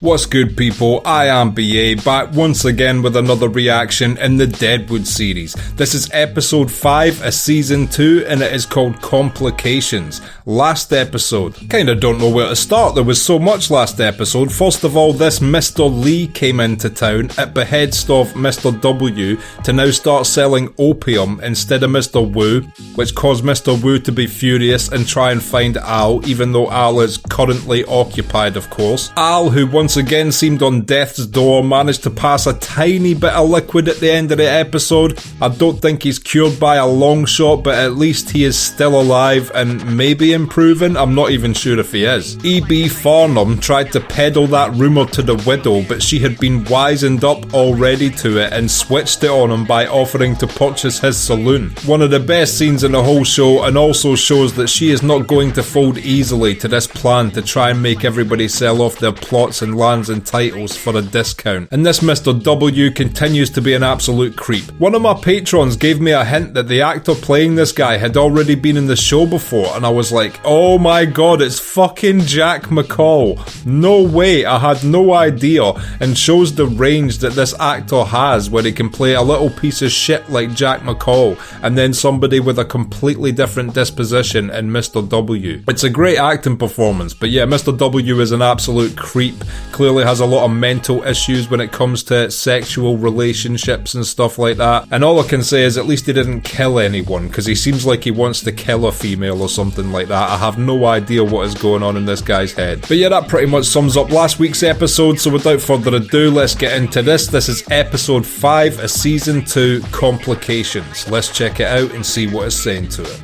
What's good, people? I am BA, back once again with another reaction in the Deadwood series. This is episode 5 of season 2 and it is called Complications. Last episode. Kinda don't know where to start, there was so much last episode. First of all, this Mr. Lee came into town at behest of Mr. W to now start selling opium instead of Mr. Wu, which caused Mr. Wu to be furious and try and find Al, even though Al is currently occupied, of course. Al, who once again seemed on death's door, managed to pass a tiny bit of liquid at the end of the episode. I don't think he's cured by a long shot, but at least he is still alive and maybe improving. I'm not even sure if he is. E.B. Farnham tried to peddle that rumour to the widow, but she had been wizened up already to it and switched it on him by offering to purchase his saloon. One of the best scenes in the whole show, and also shows that she is not going to fold easily to this plan to try and make everybody sell off their plots and lands and titles for a discount. And this Mr. W continues to be an absolute creep. One of my patrons gave me a hint that the actor playing this guy had already been in the show before, and I was like, oh my god, it's fucking Jack McCall. No way, I had no idea, and shows the range that this actor has where he can play a little piece of shit like Jack McCall and then somebody with a completely different disposition in Mr. W. It's a great acting performance, but yeah, Mr. W is an absolute creep. Clearly has a lot of mental issues when it comes to sexual relationships and stuff like that. And all I can say is at least he didn't kill anyone, because he seems like he wants to kill a female or something like that. I have no idea what is going on in this guy's head. But yeah, that pretty much sums up last week's episode, so without further ado, let's get into this. This is episode 5 of season 2, Complications. Let's check it out and see what it's saying to it.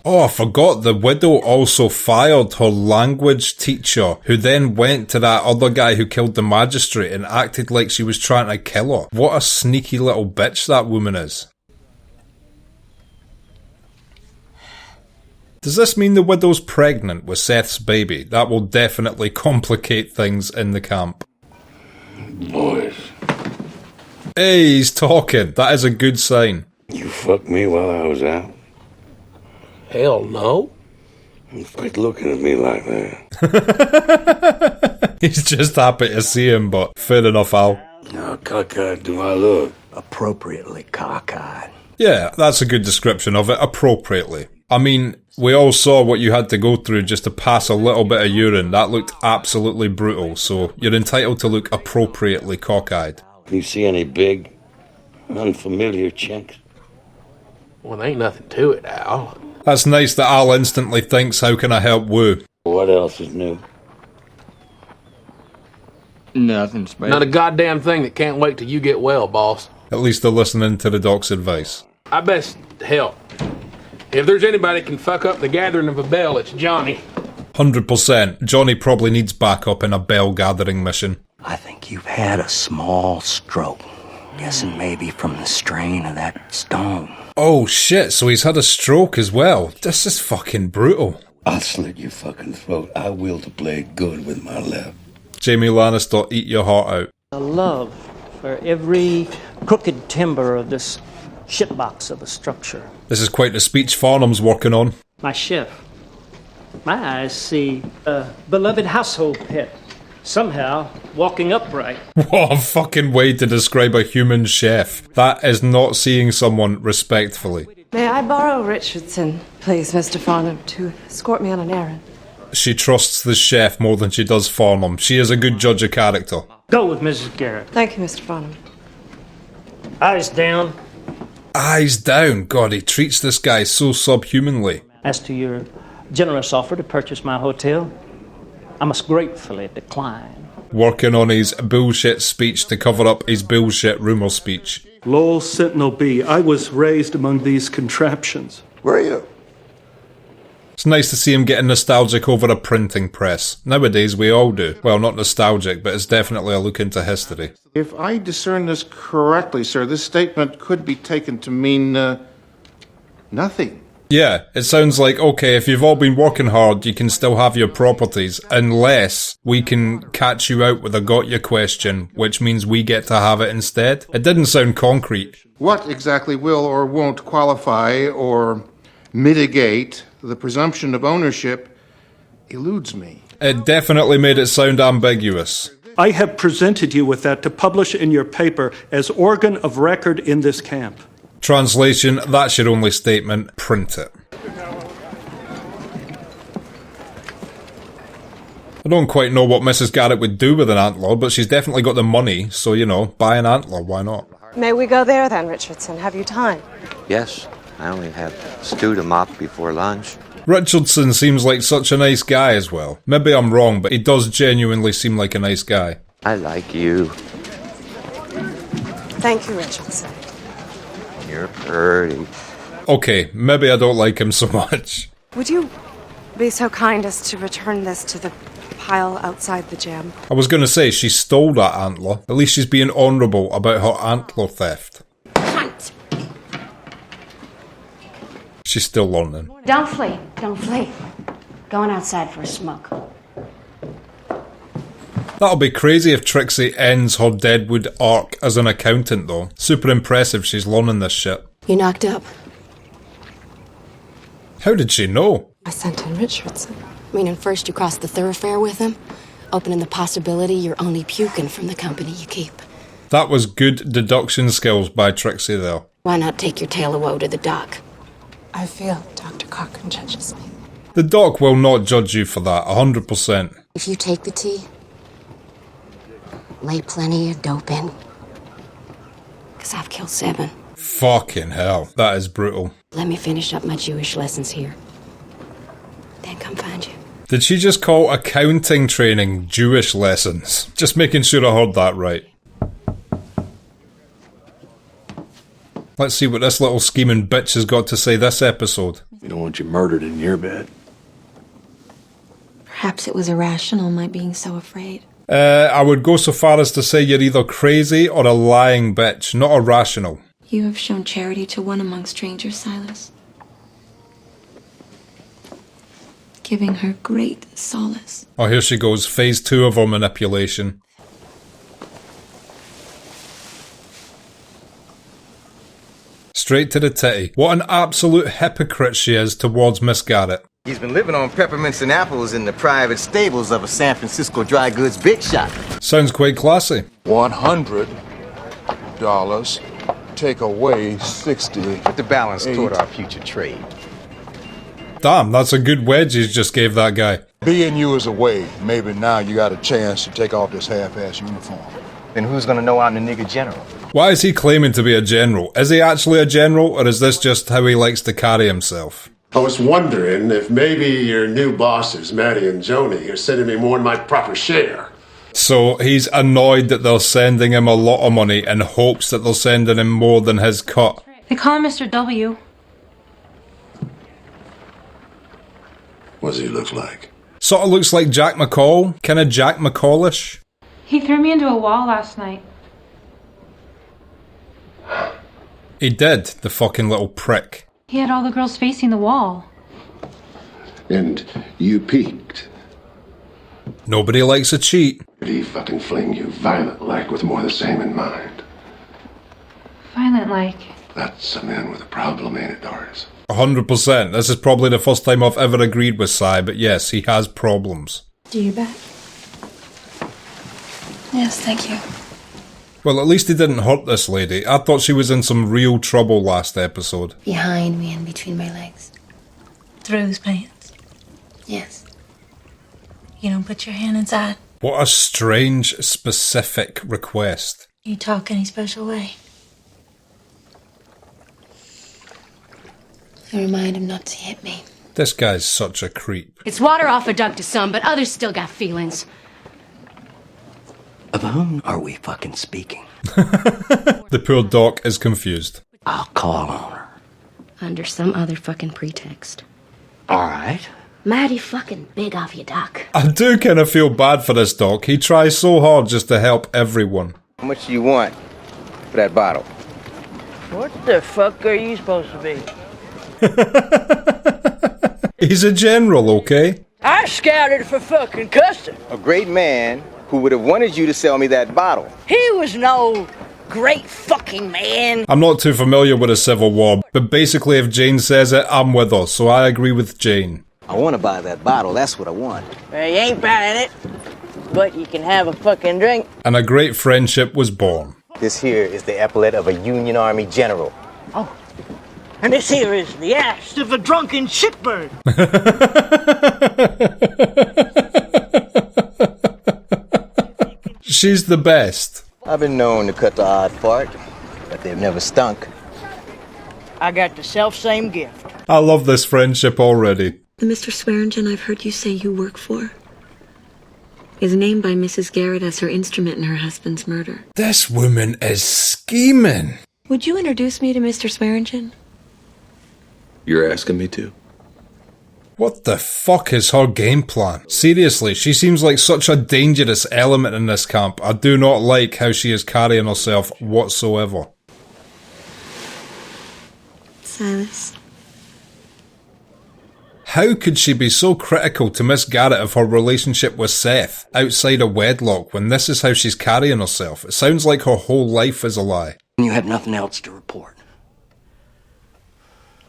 Oh, I forgot, the widow also fired her language teacher, who then went to that other guy who killed the magistrate and acted like she was trying to kill her. What a sneaky little bitch that woman is. Does this mean the widow's pregnant with Seth's baby? That will definitely complicate things in the camp. Boys. Hey, he's talking. That is a good sign. You fucked me while I was out? Hell no. Quit looking at me like that. He's just happy to see him, but fair enough, Al. How cockeyed do I look? Appropriately cockeyed. Yeah, that's a good description of it, appropriately. I mean, we all saw what you had to go through just to pass a little bit of urine. That looked absolutely brutal, so you're entitled to look appropriately cockeyed. You see any big, unfamiliar chinks? Well, there ain't nothing to it, Al. That's nice that Al instantly thinks, how can I help Wu? What else is new? Nothing special. Not a goddamn thing that can't wait till you get well, boss. At least they're listening to the doc's advice. I best help. If there's anybody can fuck up the gathering of a bell, it's Johnny. 100%. Johnny probably needs backup in a bell gathering mission. I think you've had a small stroke. Guessing maybe from the strain of that stone. Oh shit, so he's had a stroke as well. This is fucking brutal. I'll slit your fucking throat. I will to play good with my left. Jamie Lannister, eat your heart out. A love for every crooked timber of this shitbox of a structure. This is quite the speech Farnham's working on. My chef. My eyes see a beloved household pet. Somehow walking upright. What a fucking way to describe a human chef. That is not seeing someone respectfully. May I borrow Richardson, please, Mr. Farnham, to escort me on an errand? She trusts the chef more than she does Farnham. She is a good judge of character. Go with Mrs. Garrett. Thank you, Mr. Farnham. Eyes down. Eyes down. God, he treats this guy so subhumanly. As to your generous offer to purchase my hotel, I must gratefully decline. Working on his bullshit speech to cover up his bullshit rumour speech. Lowell Sentinel B. I was raised among these contraptions. Where are you? It's nice to see him getting nostalgic over a printing press. Nowadays we all do. Well, not nostalgic, but it's definitely a look into history. If I discern this correctly, sir, this statement could be taken to mean nothing. Yeah, it sounds like, okay, if you've all been working hard, you can still have your properties, unless we can catch you out with a got you question, which means we get to have it instead. It didn't sound concrete. What exactly will or won't qualify or mitigate the presumption of ownership eludes me. It definitely made it sound ambiguous. I have presented you with that to publish in your paper as organ of record in this camp. Translation, that's your only statement, print it. I don't quite know what Mrs. Garrett would do with an antler, but she's definitely got the money, so, you know, buy an antler, why not? May we go there then, Richardson? Have you time? Yes, I only have stew to mop before lunch. Richardson seems like such a nice guy as well. Maybe I'm wrong, but he does genuinely seem like a nice guy. I like you. Thank you, Richardson. You're pretty. Okay, maybe I don't like him so much. Would you be so kind as to return this to the pile outside the gym? I was going to say, she stole that antler. At least she's being honourable about her antler theft. Cunt! She's still learning. Don't flee. Don't flee. Going outside for a smoke. That'll be crazy if Trixie ends her Deadwood arc as an accountant though. Super impressive she's learning this shit. You knocked up. How did she know? I sent in Richardson. Meaning first you crossed the thoroughfare with him, opening the possibility you're only puking from the company you keep. That was good deduction skills by Trixie there. Why not take your tail of woe to the doc? I feel Dr. Cochran judges me. The doc will not judge you for that, 100%. If you take the tea, lay plenty of dope in. 'Cause I've killed 7. Fucking hell, that is brutal. Let me finish up my Jewish lessons here. Then come find you. Did she just call accounting training Jewish lessons? Just making sure I heard that right. Let's see what this little scheming bitch has got to say this episode. We don't want you murdered in your bed. Perhaps it was irrational, my being so afraid. I would go so far as to say you're either crazy or a lying bitch, not irrational. You have shown charity to one among strangers, Silas. Giving her great solace. Oh, here she goes, phase 2 of her manipulation. Straight to the titty. What an absolute hypocrite she is towards Miss Garrett. He's been living on peppermints and apples in the private stables of a San Francisco dry goods big shop. Sounds quite classy. $100. Take away 60. Put the balance toward our future trade. Damn, that's a good wedge he's just gave that guy. Being you is away. Maybe now you got a chance to take off this half-ass uniform. Then who's gonna know I'm the nigga general? Why is he claiming to be a general? Is he actually a general, or is this just how he likes to carry himself? I was wondering if maybe your new bosses, Maddie and Joni, are sending me more than my proper share. So he's annoyed that they're sending him a lot of money and hopes that they're sending him more than his cut. They call him Mr. W. What does he look like? Sort of looks like Jack McCall, kinda Jack McCallish. He threw me into a wall last night. He did, the fucking little prick. He had all the girls facing the wall. And you peeked. Nobody likes a cheat. Did he fucking fling you violent-like with more of the same in mind? Violent-like. That's a man with a problem, ain't it, Doris? 100%. This is probably the first time I've ever agreed with Cy, but yes, he has problems. Do you bet? Yes, thank you. Well, at least he didn't hurt this lady. I thought she was in some real trouble last episode. Behind me and between my legs. Through his pants. Yes. You don't put your hand inside. What a strange, specific request. You talk any special way? I remind him not to hit me. This guy's such a creep. It's water off a duck to some, but others still got feelings. Of whom are we fucking speaking? The poor doc is confused. I'll call on her. Under some other fucking pretext. Alright. Mighty fucking big of you, Doc. I do kind of feel bad for this doc. He tries so hard just to help everyone. How much do you want for that bottle? What the fuck are you supposed to be? He's a general, okay? I scouted for fucking custom. A great man who would have wanted you to sell me that bottle. He was no great fucking man. I'm not too familiar with the Civil War, but basically if Jane says it, I'm with her, so I agree with Jane. I want to buy that bottle. That's what I want. Well, you ain't buying it, but you can have a fucking drink. And a great friendship was born. This here is the epaulet of a Union Army general. Oh. And this here is the ass of a drunken shitbird. She's the best. I've been known to cut the odd fart, but they've never stunk. I got the self-same gift. I love this friendship already. The Mr. Swearingen I've heard you say you work for is named by Mrs. Garrett as her instrument in her husband's murder. This woman is scheming. Would you introduce me to Mr. Swearingen? You're asking me to? What the fuck is her game plan? Seriously, she seems like such a dangerous element in this camp. I do not like how she is carrying herself whatsoever. Silas. How could she be so critical to Miss Garrett of her relationship with Seth outside of wedlock when this is how she's carrying herself? It sounds like her whole life is a lie. You have nothing else to report.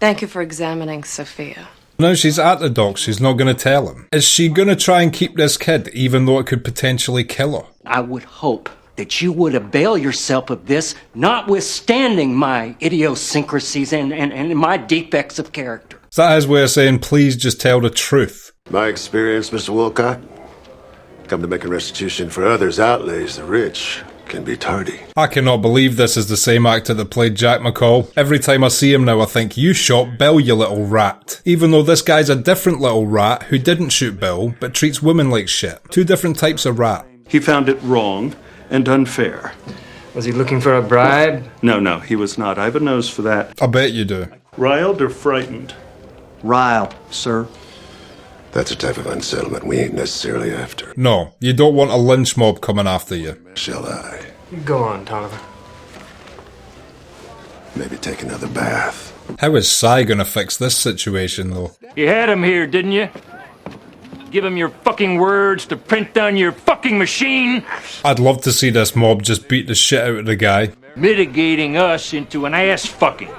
Thank you for examining Sophia. Now she's at the dock, she's not going to tell him. Is she going to try and keep this kid even though it could potentially kill her? I would hope that you would avail yourself of this, notwithstanding my idiosyncrasies and my defects of character. Is that his way of saying, please just tell the truth? My experience, Mr. Wolcott, come to making restitution for others' outlays, the rich can be tardy. I cannot believe this is the same actor that played Jack McCall. Every time I see him now I think, you shot Bill, you little rat. Even though this guy's a different little rat who didn't shoot Bill, but treats women like shit. Two different types of rat. He found it wrong and unfair. Was he looking for a bribe? No, he was not. I have a nose for that. I bet you do. Riled or frightened? Riled, sir. That's a type of unsettlement we ain't necessarily after. No, you don't want a lynch mob coming after you. Shall I? Go on, Tolliver. Maybe take another bath. How is Cy gonna fix this situation though? You had him here, didn't you? Give him your fucking words to print on your fucking machine. I'd love to see this mob just beat the shit out of the guy. Mitigating us into an ass fucking.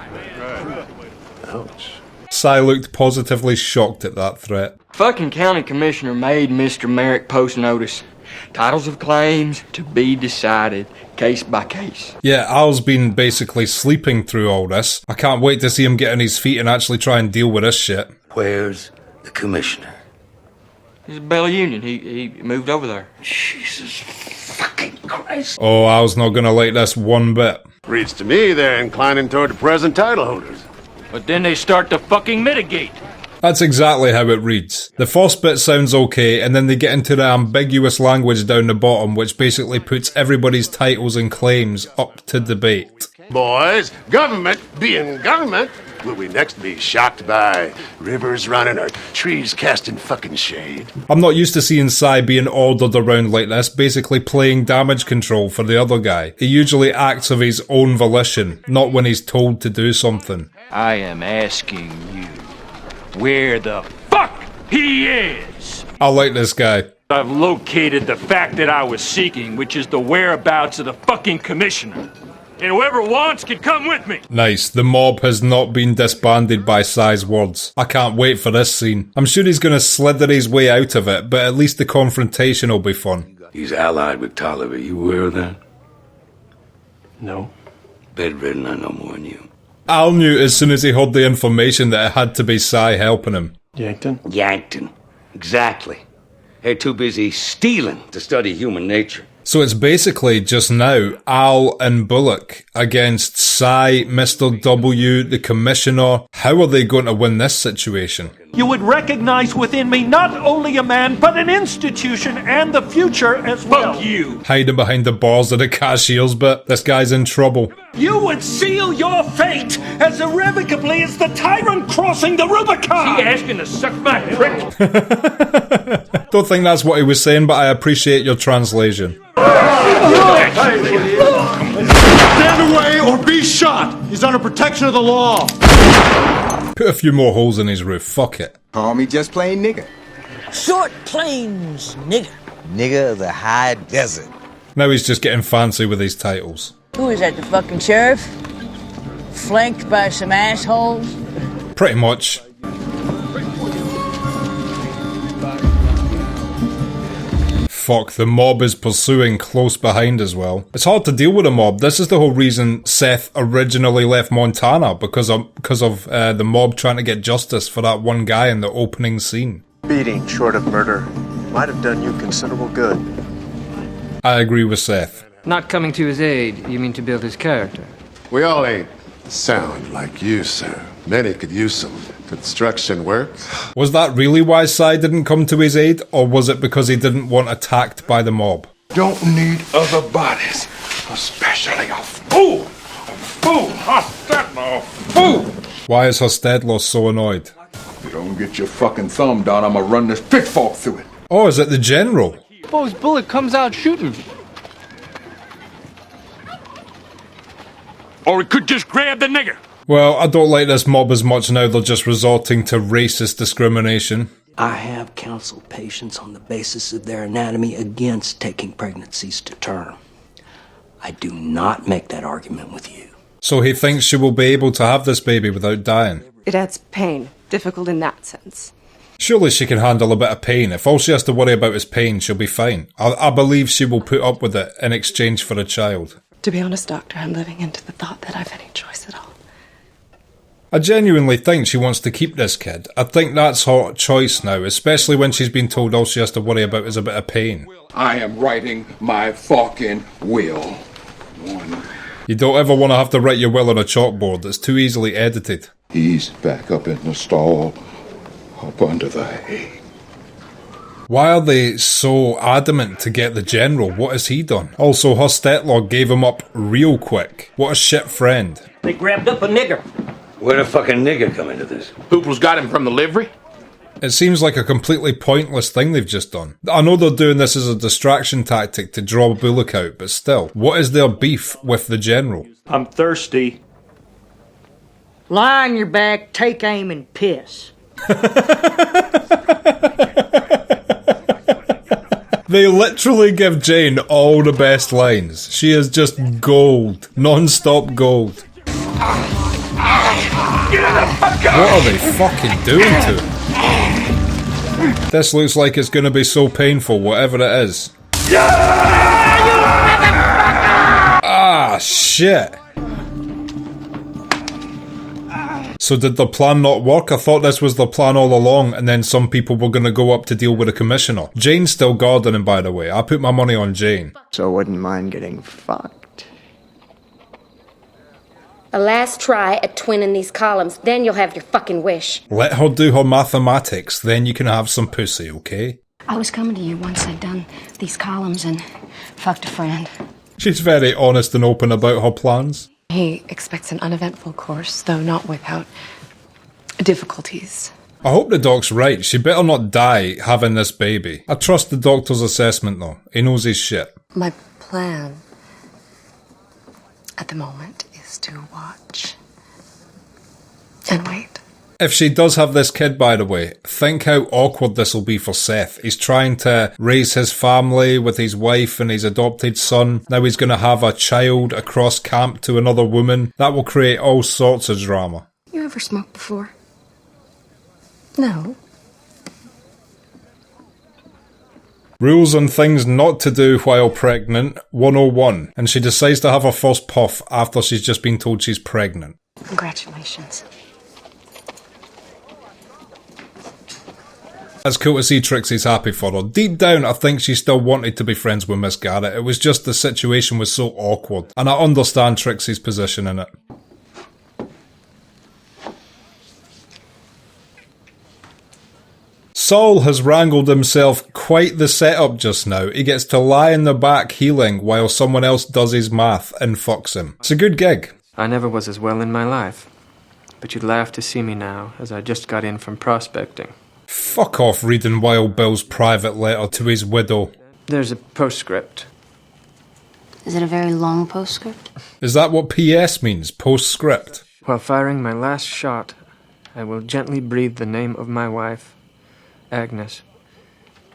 Ouch. Cy looked positively shocked at that threat. Fucking county commissioner made Mr. Merrick post notice. Titles of claims to be decided case by case. Yeah, Al's been basically sleeping through all this. I can't wait to see him get on his feet and actually try and deal with this shit. Where's the commissioner? He's a Bell Union. He moved over there. Jesus fucking Christ. Oh, Al's not gonna like this one bit. Reads to me they're inclining toward the present title holders. But then they start to fucking mitigate. That's exactly how it reads. The first bit sounds okay, and then they get into the ambiguous language down the bottom, which basically puts everybody's titles and claims up to debate. Boys, government being government, will we next be shocked by rivers running or trees casting fucking shade? I'm not used to seeing Cy being ordered around like this, basically playing damage control for the other guy. He usually acts of his own volition, not when he's told to do something. I am asking you where the fuck he is. I like this guy. I've located the fact that I was seeking, which is the whereabouts of the fucking commissioner. And whoever wants can come with me. Nice. The mob has not been disbanded by Cy's words. I can't wait for this scene. I'm sure he's gonna slither his way out of it, but at least the confrontation will be fun. He's allied with Tolliver. You aware of that? No. Bedridden, I know more than you. Al knew as soon as he heard the information that it had to be Cy helping him. Yankton. Exactly. They're too busy stealing to study human nature. So it's basically just now Al and Bullock against Cy, Mr. W, the Commissioner. How are they going to win this situation? You would recognize within me not only a man, but an institution and the future as well. Fuck you. Hiding behind the bars of the cashiers bit. This guy's in trouble. You would seal your fate as irrevocably as the tyrant crossing the Rubicon. He asking to suck my prick. Don't think that's what he was saying, but I appreciate your translation. Stand away or be shot! He's under protection of the law! Put a few more holes in his roof, fuck it. Call me just plain nigger. Short plains, nigger. Nigger of the high desert. Now he's just getting fancy with his titles. Who is that, the fucking sheriff? Flanked by some assholes? Pretty much. fuck, the mob is pursuing close behind as well. It's hard to deal with a mob. This is the whole reason Seth originally left Montana, because of the mob trying to get justice for that one guy in the opening scene. Beating short of murder might have done you considerable good. I agree with Seth. Not coming to his aid, you mean to build his character? We all ain't sound like you, sir. Many could use some construction work. Was that really why Cy didn't come to his aid, or was it because he didn't want attacked by the mob? Don't need other bodies, especially a fool. A fool, Hostetler, a fool. Why is Hostetler so annoyed? If you don't get your fucking thumb down, I'ma run this pitfall through it. Oh, is it the general? Suppose bullet comes out shooting. Or we could just grab the nigger. Well, I don't like this mob as much now they're just resorting to racist discrimination. I have counseled patients on the basis of their anatomy against taking pregnancies to term. I do not make that argument with you. So he thinks she will be able to have this baby without dying. It adds pain. Difficult in that sense. Surely she can handle a bit of pain. If all she has to worry about is pain, she'll be fine. I believe she will put up with it in exchange for a child. To be honest, Doctor, I'm living into the thought that I've any choice at all. I genuinely think she wants to keep this kid. I think that's her choice now, especially when she's been told all she has to worry about is a bit of pain. I am writing my fucking will. You don't ever want to have to write your will on a chalkboard. It's too easily edited. He's back up in the stall, up under the hay. Why are they so adamant to get the general? What has he done? Also, Hostetler gave him up real quick. What a shit friend. They grabbed up a nigger. Where the fucking nigger come into this? Hoople's got him from the livery? It seems like a completely pointless thing they've just done. I know they're doing this as a distraction tactic to draw Bullock out, but still, what is their beef with the general? I'm thirsty. Lie on your back, take aim, and piss. They literally give Jane all the best lines. She is just gold. Non-stop gold. What are they fucking doing to him? This looks like it's going to be so painful, whatever it is. Ah, shit. So did the plan not work? I thought this was the plan all along, and then some people were going to go up to deal with the commissioner. Jane's still guarding him, by the way. I put my money on Jane. So wouldn't mind getting fucked. A last try at twinning these columns, then you'll have your fucking wish. Let her do her mathematics, then you can have some pussy, okay? I was coming to you once I'd done these columns and fucked a friend. She's very honest and open about her plans. He expects an uneventful course, though not without difficulties. I hope the doc's right. She better not die having this baby. I trust the doctor's assessment though. He knows his shit. My plan at the moment is to watch and wait. If she does have this kid, by the way, think how awkward this will be for Seth. He's trying to raise his family with his wife and his adopted son. Now he's going to have a child across camp to another woman. That will create all sorts of drama. You ever smoked before? No. Rules on things not to do while pregnant, 101. And she decides to have her first puff after she's just been told she's pregnant. Congratulations. It's cool to see Trixie's happy for her. Deep down, I think she still wanted to be friends with Miss Garrett. It was just the situation was so awkward. And I understand Trixie's position in it. Saul has wrangled himself quite the setup just now. He gets to lie in the back healing while someone else does his math and fucks him. It's a good gig. I never was as well in my life. But you'd laugh to see me now, as I just got in from prospecting. Fuck off reading Wild Bill's private letter to his widow. There's a postscript. Is it a very long postscript? Is that what PS means? Postscript? While firing my last shot, I will gently breathe the name of my wife, Agnes.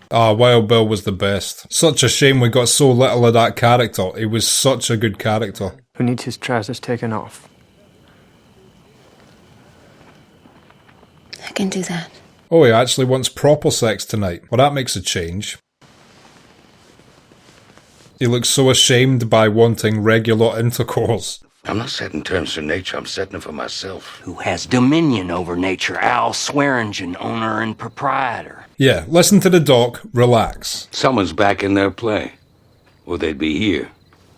Ah, Wild Bill was the best. Such a shame we got so little of that character. He was such a good character. Who needs his trousers taken off? I can do that. Oh, he actually wants proper sex tonight. Well, that makes a change. He looks so ashamed by wanting regular intercourse. I'm not setting terms for nature, I'm setting them for myself. Who has dominion over nature? Al Swearingen, owner and proprietor. Yeah, listen to the doc, relax. Someone's back in their play. Or they'd be here,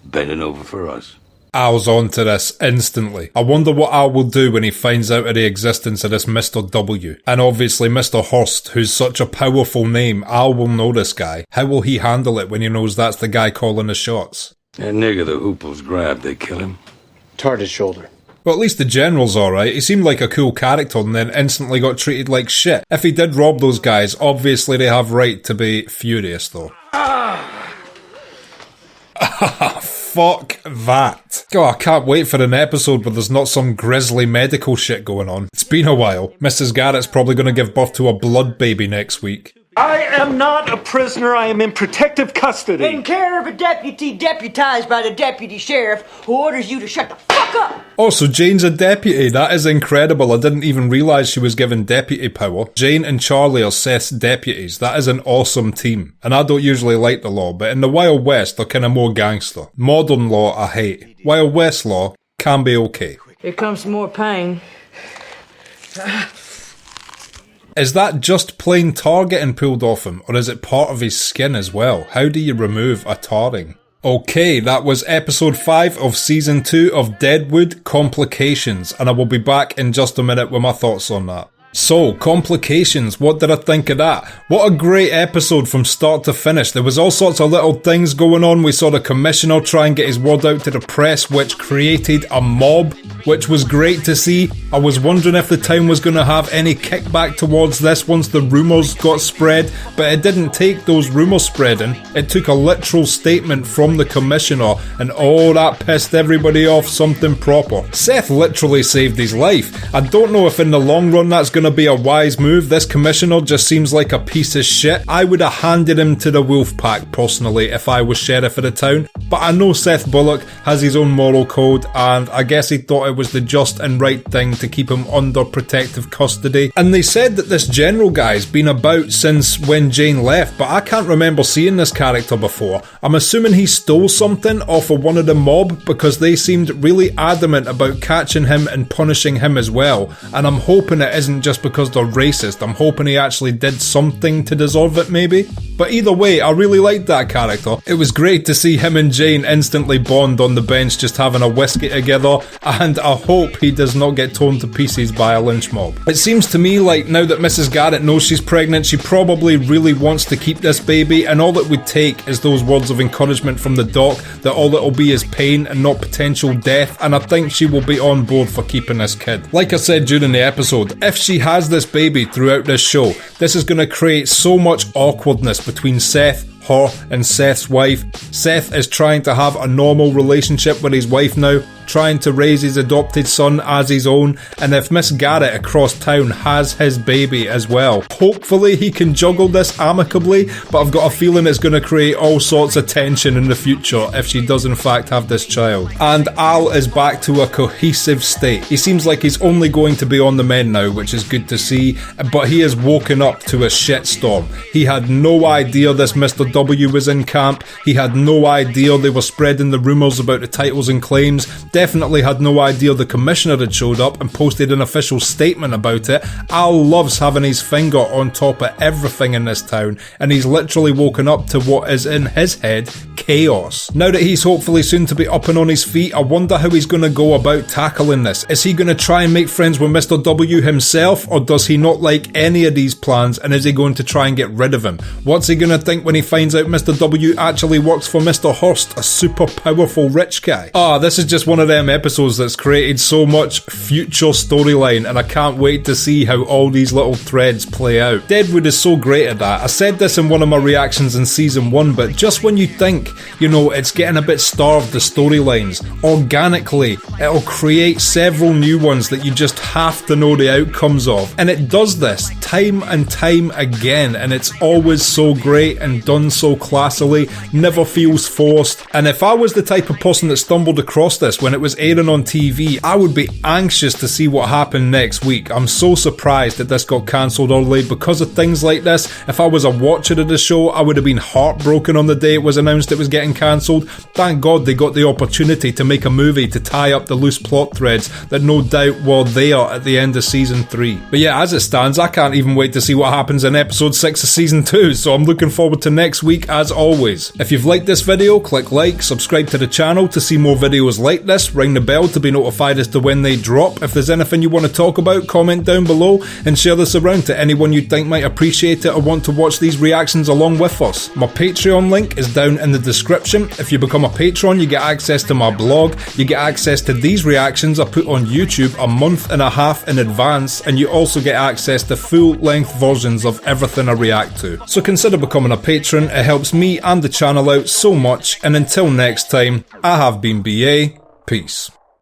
bending over for us. Al's onto this instantly. I wonder what Al will do when he finds out of the existence of this Mr. W. And obviously Mr. Hurst, who's such a powerful name, Al will know this guy. How will he handle it when he knows that's the guy calling the shots? That nigger the Hooples grabbed, they kill him. Tarted shoulder. Well, at least the general's alright. He seemed like a cool character and then instantly got treated like shit. If he did rob those guys, obviously they have right to be furious though. Fuck that. God, I can't wait for an episode where there's not some grisly medical shit going on. It's been a while. Mrs. Garrett's probably going to give birth to a blood baby next week. I am not a prisoner. I am in protective custody. In care of a deputy deputized by the deputy sheriff who orders you to shut the fuck up. Oh, so Jane's a deputy. That is incredible. I didn't even realise she was given deputy power. Jane and Charlie are Seth's deputies. That is an awesome team. And I don't usually like the law, but in the Wild West, they're kind of more gangster. Modern law, I hate. Wild West law can be okay. Here comes some more pain. Is that just plain tar getting pulled off him, or is it part of his skin as well? How do you remove a tarring? Okay, that was episode 5 of season 2 of Deadwood Complications, and I will be back in just a minute with my thoughts on that. So, Complications, what did I think of that? What a great episode from start to finish. There was all sorts of little things going on. We saw the commissioner try and get his word out to the press, which created a mob, which was great to see. I was wondering if the town was going to have any kickback towards this once the rumours got spread, but it didn't take those rumours spreading. It took a literal statement from the commissioner, and oh, that pissed everybody off something proper. Seth literally saved his life. I don't know if in the long run that's going to be a wise move. This commissioner just seems like a piece of shit. I would have handed him to the wolf pack personally if I was sheriff of the town, but I know Seth Bullock has his own moral code, and I guess he thought it was the just and right thing to keep him under protective custody. And they said that this general guy's been about since when Jane left, but I can't remember seeing this character before. I'm assuming he stole something off of one of the mob, because they seemed really adamant about catching him and punishing him as well, and I'm hoping it isn't just because they're racist. I'm hoping he actually did something to deserve it maybe. But either way, I really liked that character. It was great to see him and Jane instantly bond on the bench just having a whiskey together, and I hope he does not get torn to pieces by a lynch mob. It seems to me like now that Mrs. Garrett knows she's pregnant, she probably really wants to keep this baby, and all it would take is those words of encouragement from the doc that all it'll be is pain and not potential death, and I think she will be on board for keeping this kid. Like I said during the episode, if she has this baby throughout this show, this is going to create so much awkwardness between Seth, her, and Seth's wife. Seth is trying to have a normal relationship with his wife now, trying to raise his adopted son as his own, and if Miss Garrett across town has his baby as well, hopefully he can juggle this amicably, but I've got a feeling it's going to create all sorts of tension in the future if she does in fact have this child. And Al is back to a cohesive state. He seems like he's only going to be on the mend now, which is good to see, but he has woken up to a shitstorm. He had no idea this Mr. W was in camp. He had no idea they were spreading the rumours about the titles and claims. Definitely had no idea the commissioner had showed up and posted an official statement about it. Al loves having his finger on top of everything in this town, and he's literally woken up to what is in his head chaos. Now that he's hopefully soon to be up and on his feet, I wonder how he's going to go about tackling this. Is he going to try and make friends with Mr. W himself, or does he not like any of these plans, and is he going to try and get rid of him? What's he going to think when he finds out Mr. W actually works for Mr. Hurst, a super powerful rich guy? This is just one of them episodes that's created so much future storyline, and I can't wait to see how all these little threads play out. Deadwood is so great at that. I said this in one of my reactions in season 1, but just when you think, it's getting a bit starved, the storylines, organically, it'll create several new ones that you just have to know the outcomes of. And it does this time and time again, and it's always so great and done so classily, never feels forced, and if I was the type of person that stumbled across this when it was airing on TV, I would be anxious to see what happened next week. I'm so surprised that this got cancelled early because of things like this. If I was a watcher of the show, I would have been heartbroken on the day it was announced it was getting cancelled. Thank God they got the opportunity to make a movie to tie up the loose plot threads that no doubt were there at the end of season 3. But yeah, as it stands, I can't even wait to see what happens in episode 6 of season 2, so I'm looking forward to next week as always. If you've liked this video, click like, subscribe to the channel to see more videos like this, ring the bell to be notified as to when they drop. If there's anything you want to talk about, comment down below and share this around to anyone you think might appreciate it or want to watch these reactions along with us. My Patreon link is down in the description. If you become a patron, you get access to my blog, you get access to these reactions I put on YouTube a month and a half in advance, and you also get access to full-length versions of everything I react to. So consider becoming a patron, it helps me and the channel out so much, and until next time, I have been BA, peace.